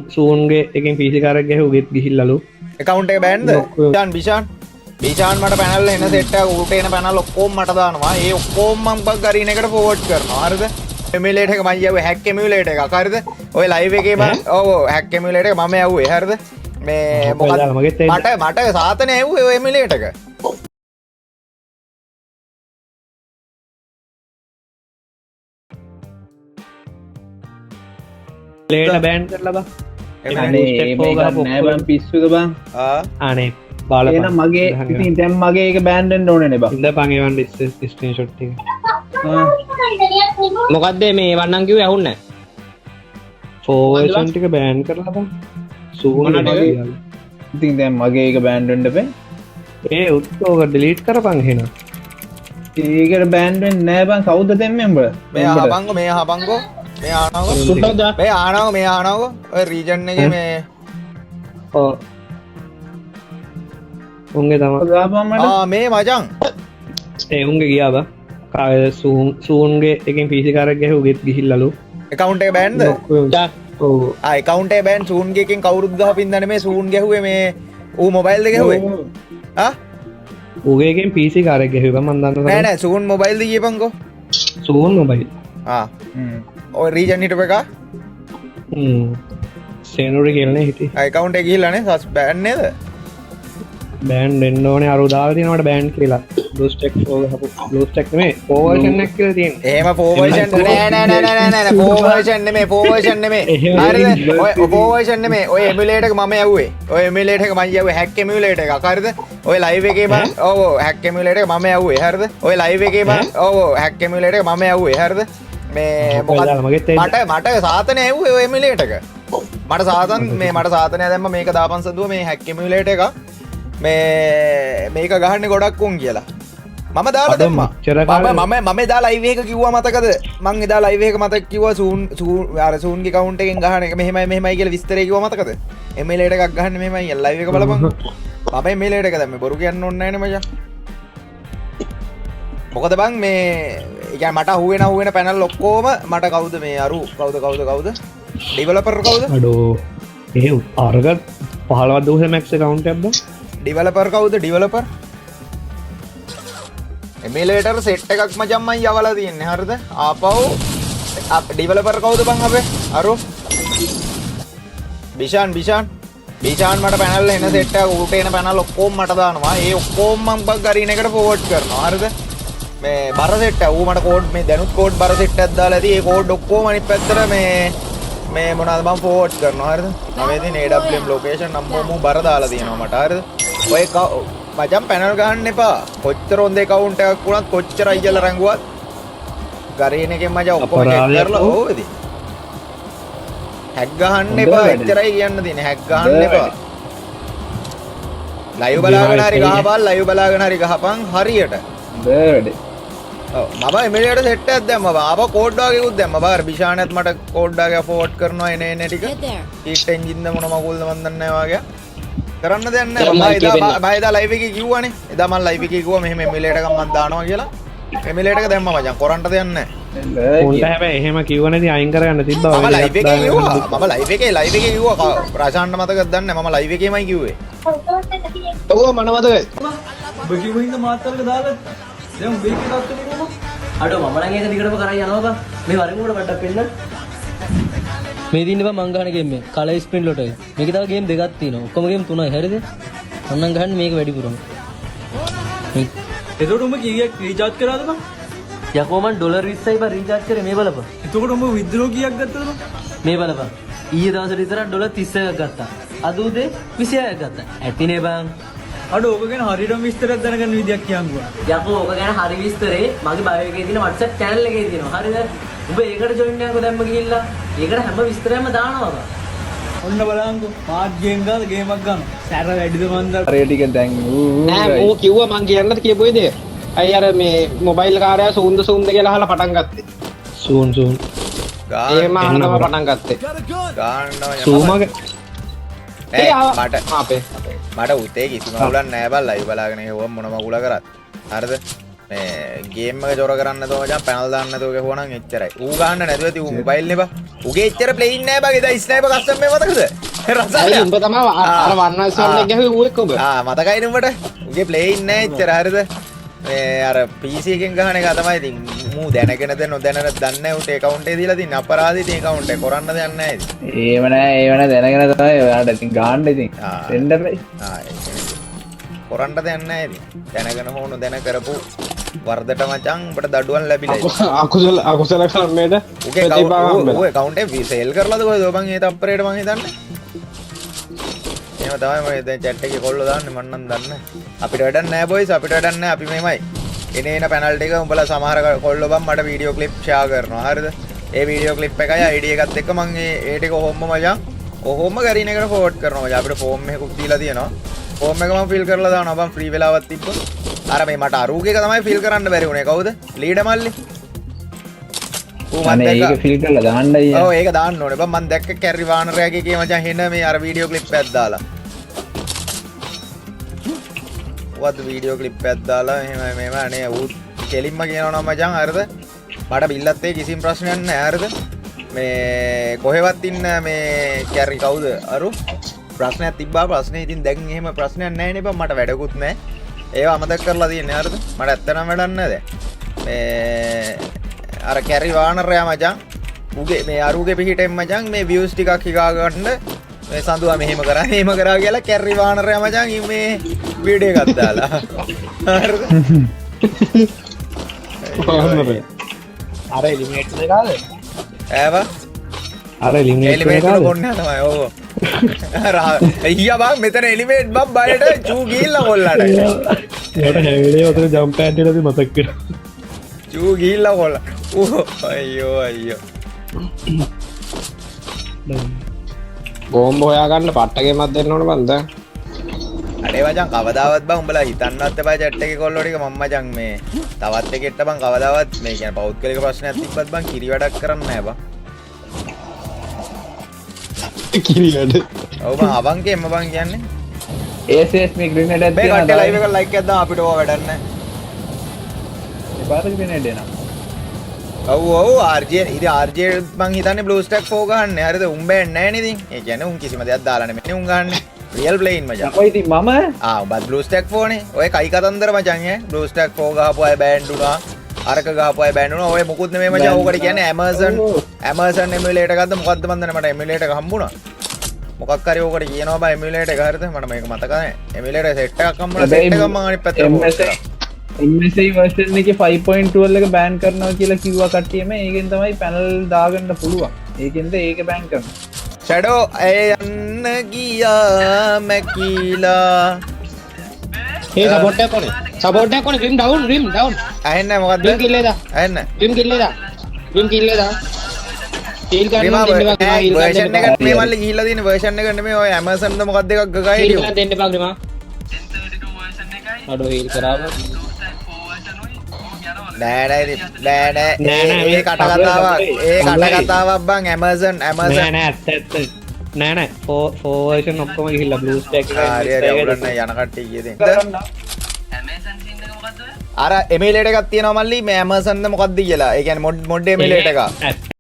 සූන්ගේ එකෙන් පිසිකාරක් ගැහුවෙත් ගිහිල්ලලු account එක බෑන්ද? බීෂාන් මට පැනල් එන සෙට් එක ඌට එන පැනල් ඔක්කොම මට දානවා. ඒ ඔක්කොම මම ගරීන එකට ෆෝවර්ඩ් කරනවා. හරිද? එමියුලේටර් එක මම යවුවේ හැක් එමියුලේටර් එකක්. හරිද? ඔය ලයිව් එකේ මම ඔව් හැක් එමියුලේටර් එක මම යවුවේ. හරිද? මේ මොකද මට සාතනේ ඇව්වේ ඔය එමියුලේටර් එක. ලේට බෑන් කරලා බා නෑ බං පිස්සුද බං අනේ බාල එහෙනම් මගේ ඉතින් දැන් මගේ එක බෑන් වෙන්න ඕනේ නේ බං ඉඳ පං එවන් ස්ක්‍රීන්ෂොට් එක මොකද්ද මේ වන්නම් කිව්වේ ඇහුන්නේ ෆෝවර්ෂන් ටික බෑන් කරලා බං සූන් ඉතින් දැන් මගේ එක බෑන් වෙන්න බෑ ඒ උත්කෝක ඩිලීට් කරපන් එහෙනම් ඒකට බෑන් වෙන්නේ නෑ බං කවුද දෙන්නේ උඹ මේ අහපංගෝ මේ ආනාවෝ මේ ආනාවෝ ඔය රීජන් එකේ මේ ඔව් උන්ගේ තමයි ගාපම් මට මේ මචං ඒ උන්ගේ ගියා බා කාගේ සූන්ගේ එකෙන් පිසිකාරක් ගැහුවෙත් ගිහිල්ලලු account එක බෑන්ද ඔව් account එක බෑන් සූන්ගේ එකෙන් කවුරුත් ගහපින්ද නෙමේ සූන් ගැහුවේ මේ ඌ මොබයිල් එක ගැහුවේ ඌගේ එකෙන් පිසිකාරක් ගැහුවා මම දන්නවා නෑ සූන් මොබයිල් ද කියපන්කෝ සූන් මොබයිල් ඔය රීජන් හිටපු එක සේනුරි කියලානේ හිටියේ account එක ගිහිල්ලානේ සස් බෑන් නේද බෑන් දෙන්න ඕනේ අර උදාලා තියෙනවට බෑන් කියලා බ්ලූ ස්ටැක් බ්ලූ ස්ටැක් නෙමෙයි ෆෝවර්ෂන් එක කියලා තියෙන්නේ එහෙම ෆෝවර්ෂන් නෑ ෆෝවර්ෂන් නෙමෙයි ෆෝවර්ෂන් නෙමෙයි හරිද ඔය ෆෝවර්ෂන් නෙමෙයි ඔය එමියුලේටර් එක මම යවුවේ ඔය එමියුලේටර් එක මම යවුවේ හැක් එමියුලේටර් එකක් හරිද ඔය ලයිව් එකේ මම ඔව් හැක් එමියුලේටර් එක මම යවුවේ හරිද ඔය ලයිව් එකේ මම ඔව් හැක් එමියුලේටර් එක මම යවුවේ හරිද මේ මොකද මට සාතනේ ඇව්වේ ඔය එමියුලේටර් එක මට සාතන් මේ මට සාතනය දැම්ම මේක දාපන් සදුව මේ හැක් එමියුලේටර් එක මේක ගහන්නේ ගොඩක් උන් කියලා මම දාලා දැම්මා මම එදා ලයිව් එක කිව්වා මතකද මං එදා ලයිව් එක මතක කිව්වා අර සූන්ගේ account එකෙන් ගහන එක මෙහෙමයි කියලා විස්තරේ කිව්වා මතකද එමියුලේටර් එකක් ගහන්න මෙහෙමයි ලයිව් එක බලපන් මම එමියුලේටර් එක දැම්මේ බොරු කියන්න ඕනේ නැහැ නේ මචං මොකද බං මේ يعني මට අහුවෙන පැනල් ඔක්කොම මට කවුද මේ අරු කවුද ඩෙවලොපර් කවුද අඩෝ ඒ අරග 15 දවසේ මැක්ස් account එකක්ද ඩෙවලොපර් කවුද ඩෙවලොපර් එමියුලේටර් සෙට් එකක් මචං මම යවලා තියන්නේ හරිද ආපහු ඩෙවලොපර් කවුද බං අපේ අරු බිෂාන් මට පැනල් එන සෙට් එක ඌට එන පැනල් ඔක්කොම මට දානවා ඒ ඔක්කොම මම ගරීන එකට ෆෝවර්ඩ් කරනවා හරිද මේ බර සෙට් එක ඌ මට කෝඩ් මේ දැනුත් කෝඩ් බර සෙට් එකක් දාලා ඇති ඒ කෝඩ් ඔක්කොම අනිත් පැත්තට මේ මොනවද මම ෆෝවර්ඩ් කරනවා හරිද මම ඉතින් AWM ලොකේෂන් නම්බර මූ බර දාලා තියෙනවා මට හරිද ඔය මචං පැනල් ගහන්න එපා කොච්චර හොඳ account එකක් වුණත් කොච්චර අයියලා රැඟුවත් ගරීන එකෙන් මචං ඔක්කොම චෙක් කරලා ඕව ඉතින් හැක් ගහන්න එපා එච්චරයි කියන්න තියෙන්නේ හැක් ගහන්න එපා ලයිව් බලාගෙන හරි ගහපන් ලයිව් බලාගෙන හරි ගහපන් හරියට බෑඩේ ඔව් මම එමියුලේටර් සෙට් එකක් දැම්මා බා ආපහු කෝඩ් වාගේකුත් දැම්මා බා අර බිෂානත් මට කෝඩ් වාගේ ෆෝවර්ඩ් කරනවා එන ටික ඊට එන්ජින් ද මොන මගුල්ද මන් දන්නේ නැහැ වාගේ කරන්න දෙයක් නැහැ මම එදා ලයිව් එකේ කිව්වනේ එදා මම ලයිව් එකේ කිව්වා මෙහෙම එමියුලේටර් එකක් මම දානවා කියලා එමියුලේටර් එක දැම්මා මචං කරන්න දෙයක් නැහැ උන්ට හැබැයි එහෙම කිව්වනේදී අයින් කරගන්න තිබ්බා මම ලයිව් එකේ කිව්වා ප්‍රශාන්ත මතකද දන්නේ මම ලයිව් එකේමයි කිව්වේ ඔව් මන මතකයි ඔබ කිව්ව හින්දා මාත්තල්ක දාලා දැන් මේක දාත්තේ කොහොමද අඩෝ මම නම් ඒක දිගටම කරා යනවා බා මේ වරෙමුඩ පට්ටක් පෙන්න මේ දින්න බා මං ගහන ගේම් මේ කලර් ස්පින් ලොට මේක තව ගේම් දෙකක් තියෙනවා ඔක්කොම ගේම් තුනයි හරිද මම නම් ගහන්නේ මේක වැඩිපුරම එතකොට උඹ කීයක් රීචාර්ජ් කරාද බං යකෝ මං ඩොලර් 20යි බා රීචාර්ජ් කරේ මේ බලපන් එතකොට උඹ විත්ඩ්‍රෝ කීයක් ගත්තද බං මේ බලපන් ඊයේ දවසේ විතර ඩොලර් 30ක් ගත්තා අද උදේ 26ක් ගත්තා ඇතිනේ බං අඩෝ ඕක ගැන හරියටම විස්තරයක් දැනගන්න විදියක් කියන්නවා යකෝ ඕක ගැන හරි විස්තරේ මගේ බයෝ එකේ තියෙන WhatsApp channel එකේ තියෙනවා හරිද උඹ ඒකට ජොයින් වෙනකෝ දැම්ම ගිහිල්ලා ඒකට හැම විස්තරයක්ම දානවා බා ඔන්න බලංකෝ පාට් ගේම් ගාලා ගේමක් ගන්න සැර වැඩිද මන්ද හරිය ටික දැන් නෑ ඌ කිව්වා මං කියන්නත් කියපු දේ අය අර මේ මොබයිල් කාර්යය සූන්ද කියලා අහලා පටන් ගත්තේ සූන් එහෙම අහලා පටන් ගත්තේ ගන්නවා සූමගේ මට උතේ කිසිම අවුලක් නැහැ බං ලයිව් බලාගෙන ඉවම මොන මගුල කරත් හරිද ගේම් එක ජොර කරන්න නැතුව මචං පැනල් දාන්න නැතුව ගහුවනම් එච්චරයි. ඌ ගන්න නැතුව ඇති ඌ මොබයිල් නේ බා. ඌගේ එච්චර ප්ලේ ඉන්නේ නැහැ බා. එදා ස්නයිපර් කස්ටම් මේ මතකද? රසල්. උඹ තමයි අර වන්නස් වල ගහුවේ ඌ එක්ක ඔබ. මතකයි නුඹට. ඌගේ ප්ලේ ඉන්නේ නැහැ එච්චර හරිද? මේ අර PC එකෙන් ගහන එක තමයි ඉතින් මූ දැනගෙනද නොදැනද දන්නේ නැහැ ඌට account එක දීලා තින්නේ අපරාධී තියෙන account එක කරන්න දෙයක් නැහැ ඉතින්. ඒව නෑ දැනගෙන තමයි ඔයාලට ඉතින් ගාන්න ඉතින්. දෙන්න බෑ. කරන්න දෙයක් නැහැ ඉතින්. දැනගෙන හෝ නොදැන කරපු වර්ධට මචං උඹට දඩුවම් ලැබිලා. අකුසල කර්මයේද ඌගේ account එක සේල් කරලාද කොහෙද මං ඒ තප්පරේට මං හිතන්නේ. එහෙම තමයි මම දැන් chat එකේ කොල්ලෝ දාන්නේ මන් නම් දන්නේ. අපිට වැඩක් නැහැ boys අපිට වැඩක් නැහැ අපි මෙහෙමයි. එන පැනල්ටි එක උඹලා සමහර කොල්ලෝ බම් මට වීඩියෝ ක්ලිප් ෂෙයා කරනවා හරිද? ඒ වීඩියෝ ක්ලිප් එකයි ID එකත් එක්ක මං ඒ ටික ඔහොම මචං ඔහොම ගරින එකට ෆෝවර්ඩ් කරනවා මචං. අපිට ෆෝම් එකකුත් දීලා තියෙනවා. ෆෝම් එක මම ෆිල් කරලා දානවා බම් ෆ්‍රී වෙලාවක් තිබ්බොත්. අර මේ මට අරූගේ එක තමයි ෆිල් කරන්න බැරි වුණේ. කවුද? ලීඩ මල්ලි. අනේ ඒක ෆිල් කරලා දාන්නයි. ඔව් ඒක දාන්න ඕනේ. බම් මම දැක්ක කැරි වානරයාගේ කේ මචං හෙන මේ අර වීඩියෝ ක්ලිප් එකක් දාලා. වත් වීඩියෝ ක්ලිප් එකක් දාලා එහෙම මේව අනේ ඌ කෙලින්ම කියනවා නම් මචං හරිද? මට බිල්ලත් ඒ කිසිම ප්‍රශ්නයක් නැහැ හරිද? මේ කොහෙවත් ඉන්න මේ කැරි කවුද? අරු ප්‍රශ්නයක් තිබ්බා ප්‍රශ්නේ ඉතින් දැන් එහෙම ප්‍රශ්නයක් නැහැ නේ බං මට වැඩකුත් නැහැ. ඒවා අමතක කරලා තියෙන්නේ හරිද? මට ඇත්තටම වැඩක් නැහැ දැන්. මේ අර කැරි වානරයා මචං උගේ මේ අරුගේ පිහිටෙන් මචං මේ views ටිකක් හිකා ගන්න මේ සඳුවා මෙහෙම කරා කියලා කැරි වානරයා මචං මේ වීඩියෝ එකක් දාලා. හරිද? අර එලිමිනේට් එකද? ඈවා අර එලිමිනේට් එලිමේට් කොන්නේ තමයි ඕව. අයියා බං මෙතන එලිමේට් බං බයට චූ ගිහිල්ලා කොල්ලට. ඒකට හැවිලේ උතර ජම්ප් පැඩ් එකද මතක් කරා. චූ ගිහිල්ලා කොල්ලා. අයියෝ. බෝම්බ හොයාගන්න පට්ටකේමක් දෙන්න ඕන බන්ද. අනේ මචං කවදාවත් බං උඹලා හිතන්නවත් එපා chat එකේ කොල්ලෝ ටික මම මචං මේ තවත් එකෙක්ට බං කවදාවත් මේ කියන්නේ පෞද්ගලික ප්‍රශ්නයක් තිබ්බත් බං කිරි වැඩක් කරන්නේ නැහැ බං. කිරි වැඩ. ඔව් බං අවංකෙන්ම බං කියන්නේ. ASS මේ ග්‍රීනේඩ් එකක් මේ තියෙනවා. කට්ටිය ලයිව් එක ලයික් එකක් දාන්න අපිට ඕවා වැඩක් නැහැ. ඒ පාර ග්‍රීනේඩ් එනවා. ඔව් RJ ඉතින් RJ මං හිතන්නේ blue stack 4 ගහන්නේ හරිද උන් බෑන්නේ නැහැ නේද ඉතින්. ඒ කියන්නේ උන් කිසිම දෙයක් දාලා නෙමෙයි උන් ගහන්නේ. රියල් ප්ලේයින් මචං. කොයි ඉතින් මම උඹත් blue stack 4 නේ. ඔය කයි කතන්දර මචං ඈ. blue stack 4 ගහපු අය බෑන්ඩ් වුණා. අරක ගහපු අය බෑන්ඩ් වුණා. ඔය මොකුත් නෙමෙයි මචං. ඕකට කියන්නේ Amazon emulator එකක්ද මොකද්ද මන් දන්නේ මට emulator එක හම්බුණා. මොකක් හරි ඕකට කියනවා බා emulator එක හරිද? මට මේක මතක නැහැ. emulator set එකක් හම්බුණා. set එකක් මම අනිත් පැත්තට පෝස්ට් කරා. MSI version එකේ 5.12 එක බෑන් කරනවා කියලා කිව්වා කට්ටියම. ඒකෙන් තමයි පැනල් දාගන්න පුළුවන්. ඒකෙන්ද ඒක බෑන් කරනවා. ෂැඩෝ යන්න ගියා මැකිලා. ඒ සපෝට් එක කොනේ? සපෝට් එක කොනේ? Rim down. ඇහෙන්නේ මොකද්ද? රිම් කිල්ලේදා. ඇහෙන්නේ. රිම් කිල්ලේදා. ටීල් කරනවා දෙන්න බෑ කිනා ඊල් version එකට මේ මල්ලි ගිහිල්ලා තියෙන version එකට නෙමෙයි ඔය Amazon ද මොකක්ද එකක් ගගා ඊල් හිටියෝ. කරලා දෙන්න එපා ග්‍රිමා. අඩෝ ඊල් කරාම නෑ ඒ කටකතාවක් බං Amazon නෑ ඇත්ත නෑ 4 version ඔක්කොම ගිහිල්ලා blue stack එක හරි උඩන්න යන කට්ටිය කියදෙන් අර emulator එකක් තියෙනවා මල්ලි මේ Amazon ද මොකක්ද කියලා ඒ කියන්නේ mod emulator එක ඇත්ත